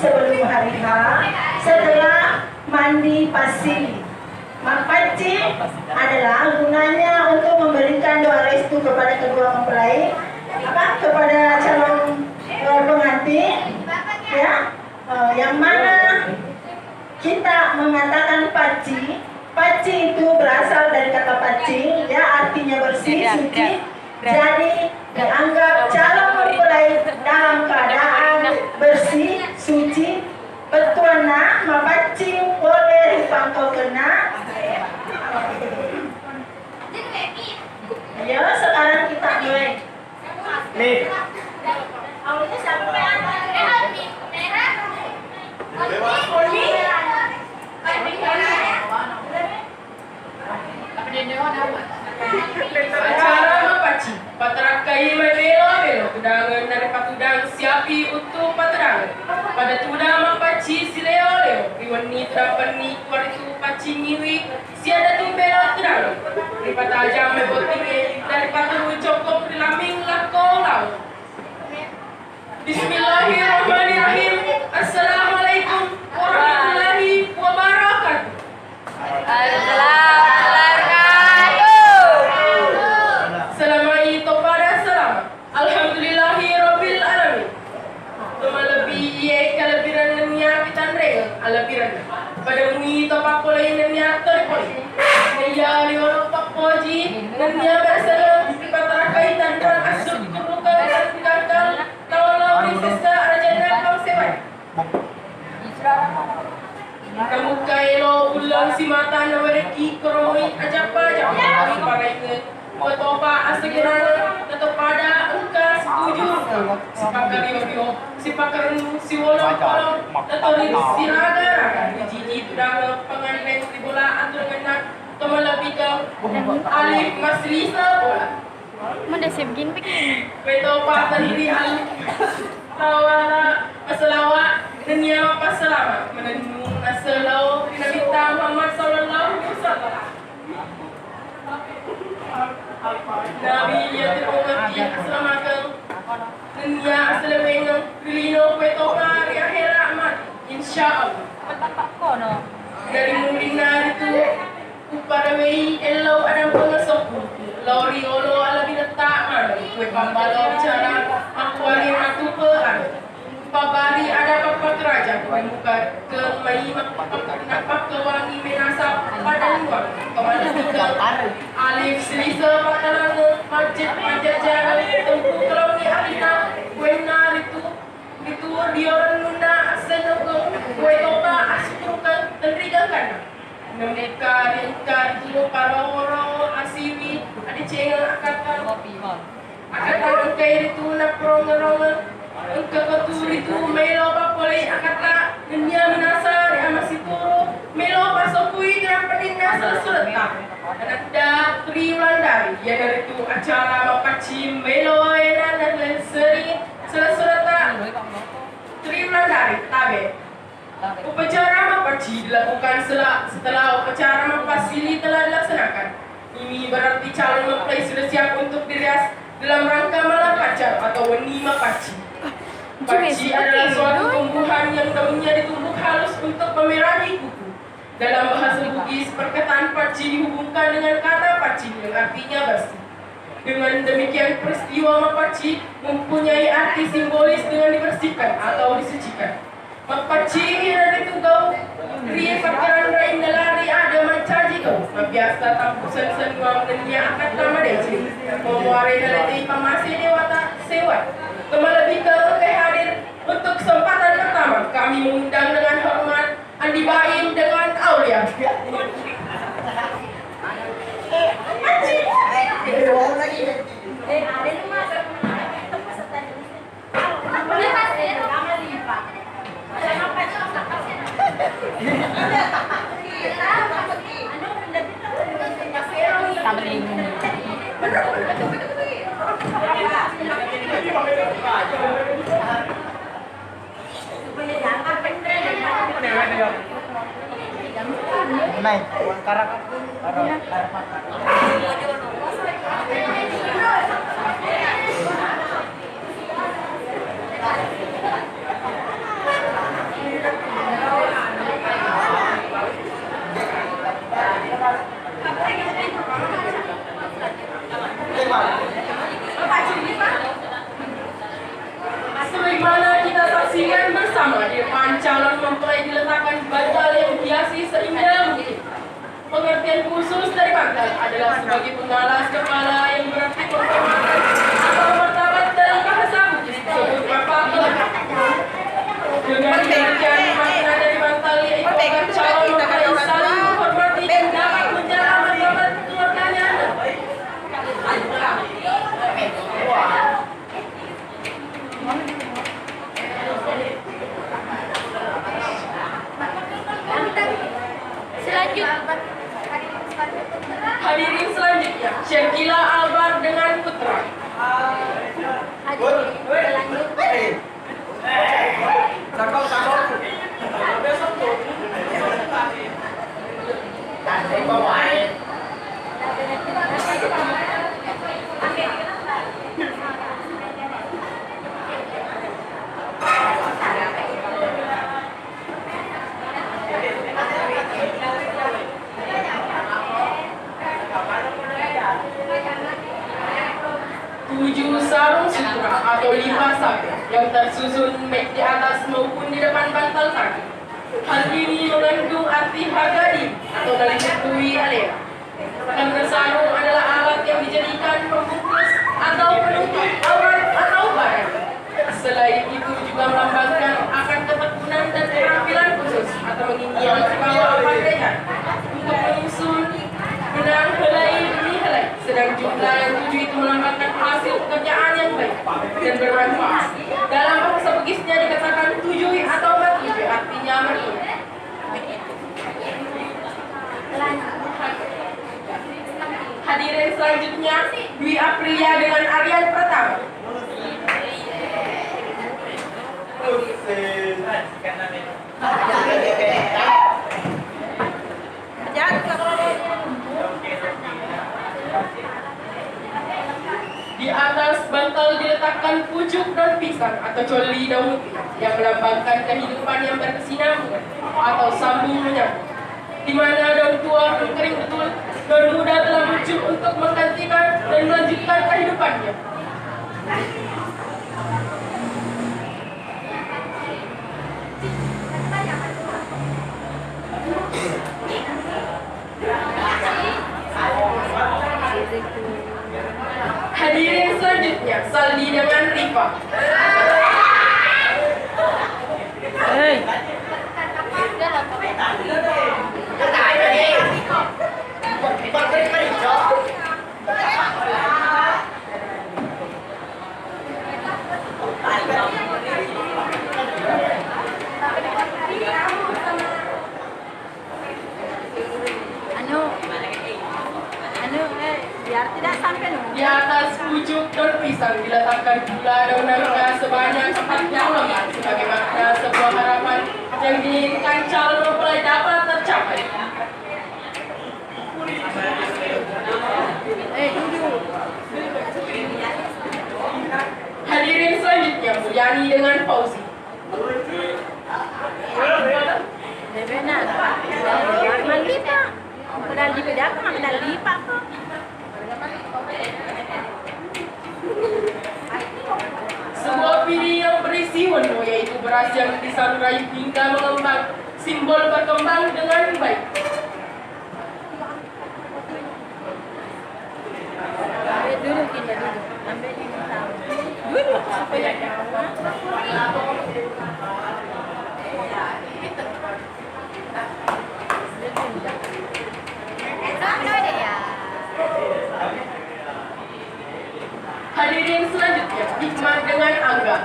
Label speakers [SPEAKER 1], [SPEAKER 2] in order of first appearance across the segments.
[SPEAKER 1] sebelum hari H setelah mandi pasir. Mapaci adalah gunanya untuk memberikan doa restu kepada kedua mempelai, kepada calon pengantin, ya, yang mana kita mengatakan paci. Paci itu berasal dari kata paci, ya, artinya bersih, suci. Jadi dianggap calon mempelai dalam keadaan bersih, suci. Petuana mapaci boleh pangkau kena. Ya, sekarang kita mulai.
[SPEAKER 2] Nih.
[SPEAKER 1] Awalnya sampai apa?
[SPEAKER 3] Acara mapaci, patrakai melo tudangan dari patudang siapi untuk patrang. Pada tudang mapaci si leo riwani terapani kuaritu paci ngiwi siada tu belo tudang. Ripata ajam mebotinge dari paturu cokok rilaming lakolau. Bismillahirrahmanirrahim. Assalamualaikum warahmatullahi wabarakatuh. Selama itu pada selama alhamdulillahirabbil alamin. Tumalabi ye kalabiran niya kitan reng alabiran. Pada mui topak polain niya terpoli. Niya liolo papoji niya berasal dipatarakai tanpa asuk kurukan kakal tawala prinsesa rajana pangsewan. Kamu kailo ulang si mata na wareki koroi ajapa kami pakai Petopa asegera tetap pada engkau setuju. Sepakar yo sepakar si wolong kolong atau si raga jiji tudang pengantin di bola antar dengan kemalabika alif masrisa bola.
[SPEAKER 4] Mana sih begini?
[SPEAKER 3] Petopa tadi alif tawana asalawa dunia pasalama menenung asalau Nabi Muhammad sallallahu alaihi wasallam. Nabi ya terpengerti keselamatan dunia asalawengang pilino petopa ri akhir amat insyaallah. Dari mulina itu upada wei elo ada pengesoku lori olo ala binata man kue pambalo bicara aku ari matu pean pabari ada papa keraja kue muka ke mai napak ke wangi menasa pada luar kemana tiga alif selisa patalan masjid majajar tempu kalau ni arina kue nar itu dioran nuna asenoko kue topa asukrukan tenrigakan mereka itu para orang asiwi ada cengang akatan angkai itu nak perong engkau betul itu melo papoleh akata dunia menasa ya masih turu melo pasokui dan penindas serta ada triulan dari ya dari itu acara mapaci melo edan dan seri serta triulan dari tabe. Upacara mapaci dilakukan setelah upacara mapasili telah dilaksanakan. Ini berarti calon mempelai sudah siap untuk dirias dalam rangka malam pacar atau weni mapaci. Paci adalah suatu tumbuhan yang daunnya ditumbuk halus untuk memerahi kuku. Dalam bahasa Bugis, perkataan paci dihubungkan dengan kata paci yang artinya basi. Dengan demikian peristiwa mapaci mempunyai arti simbolis dengan dibersihkan atau disucikan. Mapaci dari tugau ria pakaran rain dalari ada mencaji kau biasa tampusan senuang dunia akan nama deci memuari dalati pamasi dewata sewa kemalabih ke hadir untuk kesempatan pertama kami mengundang dengan hormat Andi Baim dengan Aulia
[SPEAKER 2] Nay, karak.
[SPEAKER 3] bersama di depan calon mempelai diletakkan bantal yang hiasi seindah mungkin. Pengertian khusus dari bantal adalah sebagai pengalas kepala yang berarti penghormatan atau martabat dalam bahasa Bugis disebut mapakul. Dengan pengertian makna dari bantal yaitu agar calon mempelai saling menghormati dan dapat menjaga martabat keluarganya. Hadirin selanjutnya, Syekila Albar dengan putra. Tujuh sarung sutra atau 5 sabit yang tersusun baik di atas maupun di depan bantal kaki. Hal ini mengandung arti hagadi atau naliputui alera. Karena sarung adalah alat yang dijadikan pembungkus atau penutup aurat atau badan. Selain itu juga melambangkan akan ketekunan dan keterampilan khusus atau menginginkan bahwa pakaian untuk menyusun benang helai demi helai. Sedang jumlah yang 7 itu melambangkan hasil pekerjaan yang baik dan bermanfaat. Dalam bahasa Bugisnya dikatakan 7 atau 7 artinya merdu. Hadirin selanjutnya Dwi Aprilia dengan Aryan Pratama. Di atas bantal diletakkan pucuk daun pisang atau coli daun yang melambangkan kehidupan yang berkesinambungan atau sambung menyambung. Di mana daun tua dan kering betul, daun muda telah muncul untuk menggantikan dan melanjutkan kehidupannya. Hadirin selanjutnya, Saldi dengan Rifa.
[SPEAKER 4] Biar tidak sampai
[SPEAKER 3] Di atas pucuk daun pisang diletakkan pula daun nangka sebanyak 40 lembar sebagai makna sebuah harapan yang diinginkan calon mempelai dapat tercapai. Hadirin selanjutnya, Mulyani dengan Fauzi. Sebuah piring yang berisi wendo yaitu beras yang disamurai hingga mengembang, simbol berkembang dengan baik.
[SPEAKER 4] dulu kita dulu. Ambil ini tahu. Dulu supaya
[SPEAKER 3] Hadirin selanjutnya, hikmah dengan Angga.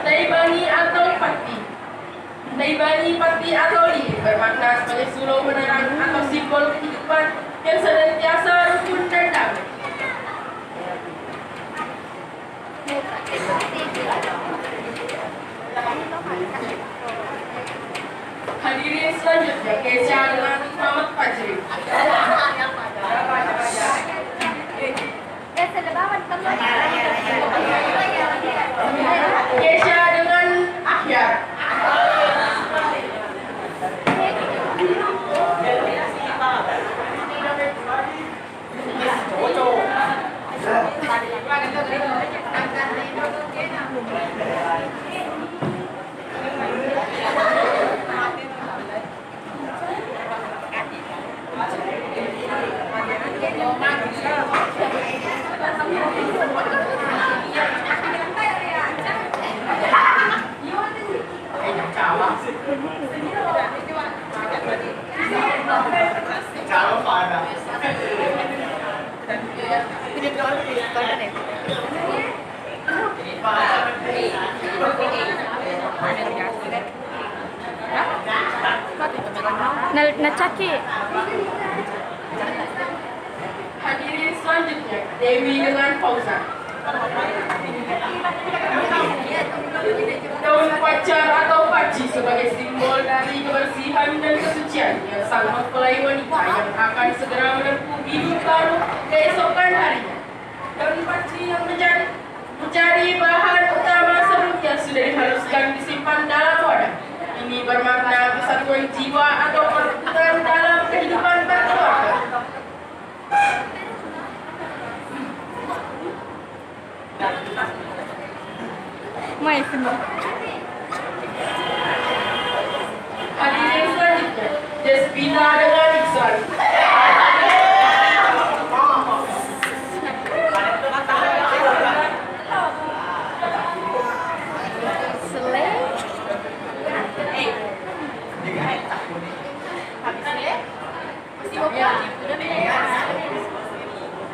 [SPEAKER 3] Taibani atau Pati. Taibani, Pati atau Lilin bermakna sebagai sulung penerang atau simbol kehidupan yang senantiasa rukun dan damai. Hadirin selanjutnya, Kesha dengan Muhammad Fajri.
[SPEAKER 4] Pinit ko kan eh. Nacaki.
[SPEAKER 3] Hadirin selanjutnya, Dewi dengan Fauzan. Daun pacar atau paci sebagai simbol dari kebersihan dan kesucian yang sang mempelai wanita yang akan segera menempuh hidup baru keesokan harinya. Daun paci yang menjadi bahan utama sebelumnya sudah dihaluskan disimpan dalam wadah. Ini bermakna kesatuan jiwa atau perebutan dalam kehidupan berkeluarga.
[SPEAKER 4] Mai semua.
[SPEAKER 3] Hadirin selanjutnya, Despina dengan Iksan.
[SPEAKER 4] Selek.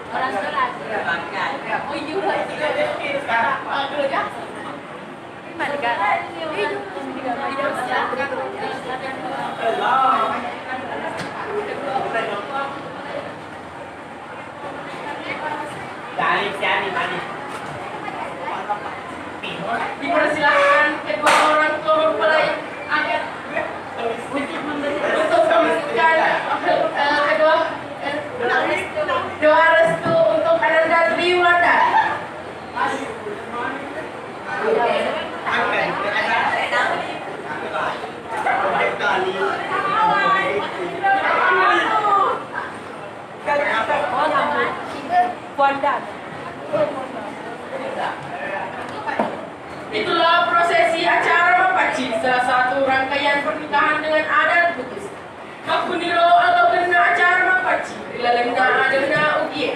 [SPEAKER 4] Orang tua lagi. Oh iya.
[SPEAKER 3] Dipersilakan kedua orang tua mempelai agar untuk memberikan doa restu untuk Ananda Triwulanda. Itulah prosesi acara mapaci, salah satu rangkaian pernikahan dengan adat Bugis. Makuniro atau kena acara mapaci, ilalenda adena ugie.